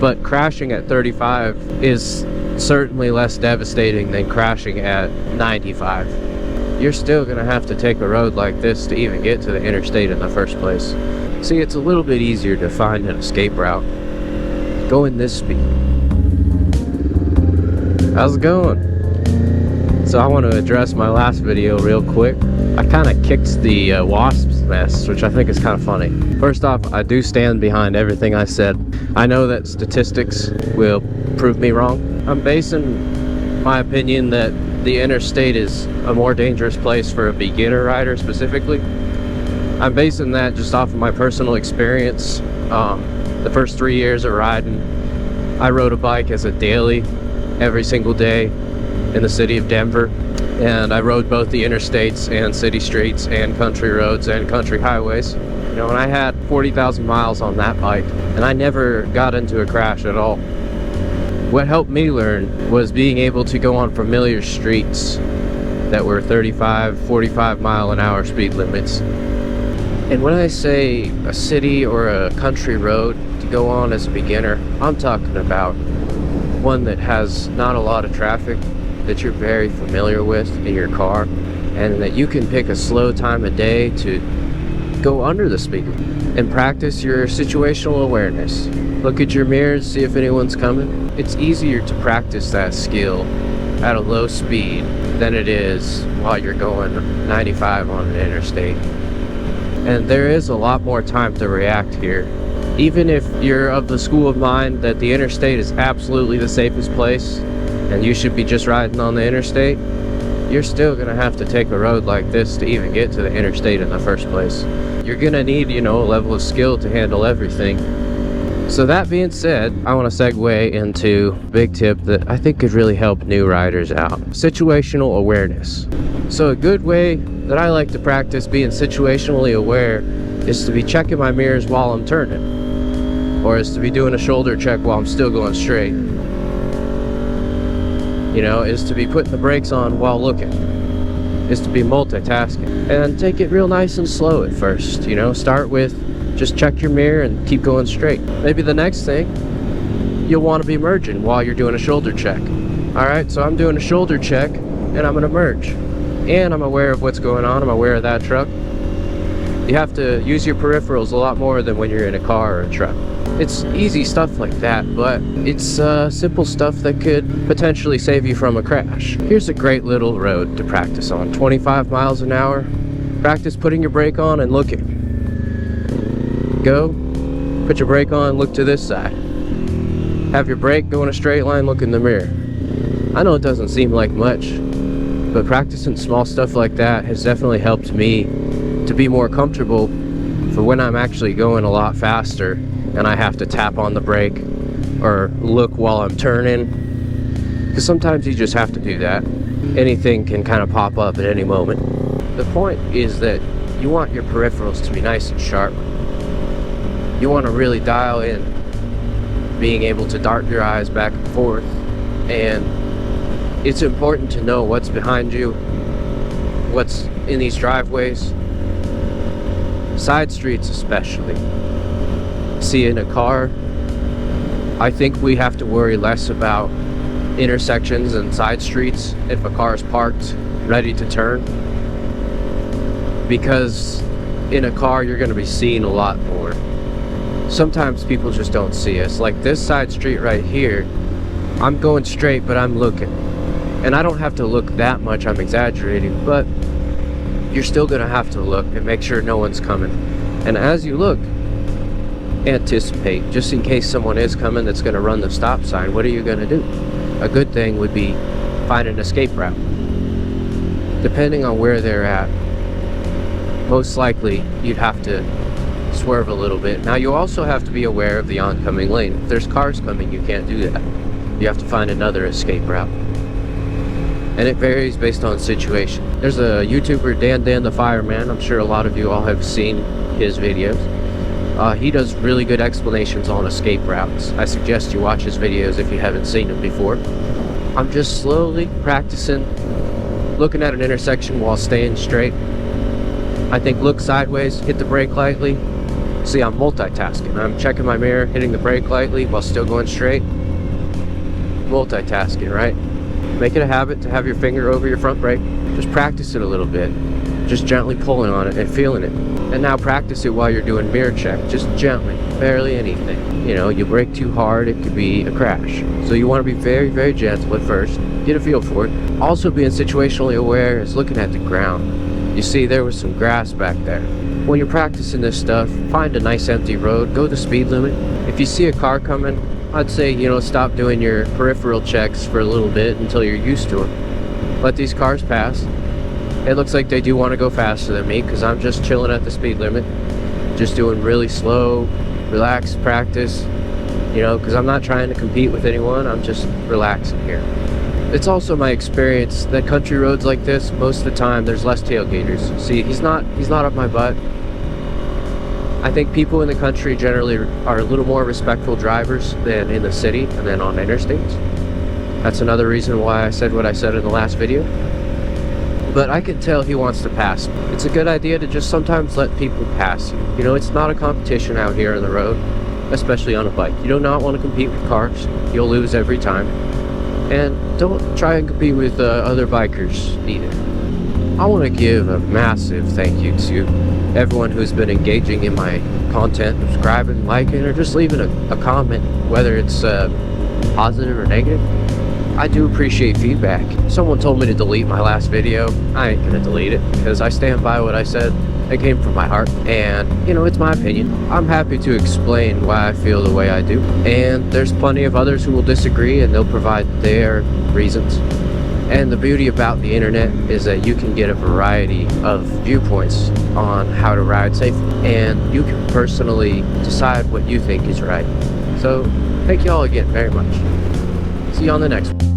But crashing at 35 is certainly less devastating than crashing at 95. You're still gonna have to take a road like this to even get to the interstate in the first place. See, it's a little bit easier to find an escape route going this speed. How's it going? So I want to address my last video real quick. I kind of kicked the wasp's nest, which I think is kind of funny. First off, I do stand behind everything I said. I know that statistics will prove me wrong. I'm basing my opinion that the interstate is a more dangerous place for a beginner rider specifically. I'm basing that just off of my personal experience. The first 3 years of riding, I rode a bike as a daily every single day in the city of Denver, and I rode both the interstates and city streets and country roads and country highways. You know, and I had 40,000 miles on that bike, and I never got into a crash at all. What helped me learn was being able to go on familiar streets that were 35, 45 mile an hour speed limits. And when I say a city or a country road to go on as a beginner, I'm talking about one that has not a lot of traffic, that you're very familiar with in your car, and that you can pick a slow time of day to go under the speed and practice your situational awareness. Look at your mirrors, see if anyone's coming. It's easier to practice that skill at a low speed than it is while you're going 95 on an interstate. And there is a lot more time to react here. Even if you're of the school of mind that the interstate is absolutely the safest place and you should be just riding on the interstate, you're still gonna have to take a road like this to even get to the interstate in the first place. You're gonna need, a level of skill to handle everything. So that being said, I want to segue into a big tip that I think could really help new riders out. Situational awareness. So a good way that I like to practice being situationally aware is to be checking my mirrors while I'm turning, or is to be doing a shoulder check while I'm still going straight. Is to be putting the brakes on while looking, is to be multitasking. And take it real nice and slow at first. Start with just check your mirror and keep going straight. Maybe the next thing, you'll want to be merging while you're doing a shoulder check. Alright, so I'm doing a shoulder check and I'm going to merge. And I'm aware of what's going on, I'm aware of that truck. You have to use your peripherals a lot more than when you're in a car or a truck. It's easy stuff like that, but it's simple stuff that could potentially save you from a crash. Here's a great little road to practice on. 25 miles an hour. Practice putting your brake on and looking. Go, put your brake on, look to this side. Have your brake, go in a straight line, look in the mirror. I know it doesn't seem like much, but practicing small stuff like that has definitely helped me to be more comfortable for when I'm actually going a lot faster and I have to tap on the brake or look while I'm turning. Because sometimes you just have to do that. Anything can kind of pop up at any moment. The point is that you want your peripherals to be nice and sharp. You want to really dial in being able to dart your eyes back and forth, and it's important to know what's behind you, what's in these driveways, side streets especially. See, in a car, I think we have to worry less about intersections and side streets if a car is parked ready to turn, because in a car you're going to be seen a lot more. Sometimes people just don't see us. Like this side street right here, I'm going straight, but I'm looking. And I don't have to look that much, I'm exaggerating, but you're still gonna have to look and make sure no one's coming. And as you look, anticipate, just in case someone is coming that's gonna run the stop sign. What are you gonna do? A good thing would be find an escape route. Depending on where they're at, most likely you'd have to swerve a little bit. Now you also have to be aware of the oncoming lane. If there's cars coming, you can't do that. You have to find another escape route. And it varies based on situation. There's a YouTuber, Dan the Fireman. I'm sure a lot of you all have seen his videos. He does really good explanations on escape routes. I suggest you watch his videos if you haven't seen them before. I'm just slowly practicing looking at an intersection while staying straight. I think look sideways, hit the brake lightly, See, I'm multitasking. I'm checking my mirror, hitting the brake lightly while still going straight. Multitasking, right? Make it a habit to have your finger over your front brake. Just practice it a little bit. Just gently pulling on it and feeling it. And now practice it while you're doing mirror check. Just gently, barely anything. You know, you brake too hard, it could be a crash. So you want to be very, very gentle at first. Get a feel for it. Also being situationally aware is looking at the ground. You see, there was some grass back there. When you're practicing this stuff, find a nice empty road, go the speed limit. If you see a car coming, I'd say, you know, stop doing your peripheral checks for a little bit until you're used to them. Let these cars pass. It looks like they do want to go faster than me because I'm just chilling at the speed limit. Just doing really slow, relaxed practice, you know, because I'm not trying to compete with anyone. I'm just relaxing here. It's also my experience that country roads like this, most of the time, there's less tailgaters. See, he's not up my butt. I think people in the country generally are a little more respectful drivers than in the city and then on interstates. That's another reason why I said what I said in the last video. But I can tell he wants to pass. It's a good idea to just sometimes let people pass you. You know, it's not a competition out here on the road, especially on a bike. You do not want to compete with cars. You'll lose every time. And don't try and compete with other bikers either. I want to give a massive thank you to everyone who's been engaging in my content, subscribing, liking, or just leaving a comment, whether it's positive or negative. I do appreciate feedback. Someone told me to delete my last video. I ain't gonna delete it because I stand by what I said. It came from my heart, and you know, it's my opinion. I'm happy to explain why I feel the way I do, and there's plenty of others who will disagree and they'll provide their reasons. And the beauty about the internet is that you can get a variety of viewpoints on how to ride safely, and you can personally decide what you think is right. So thank you all again very much. See you on the next one.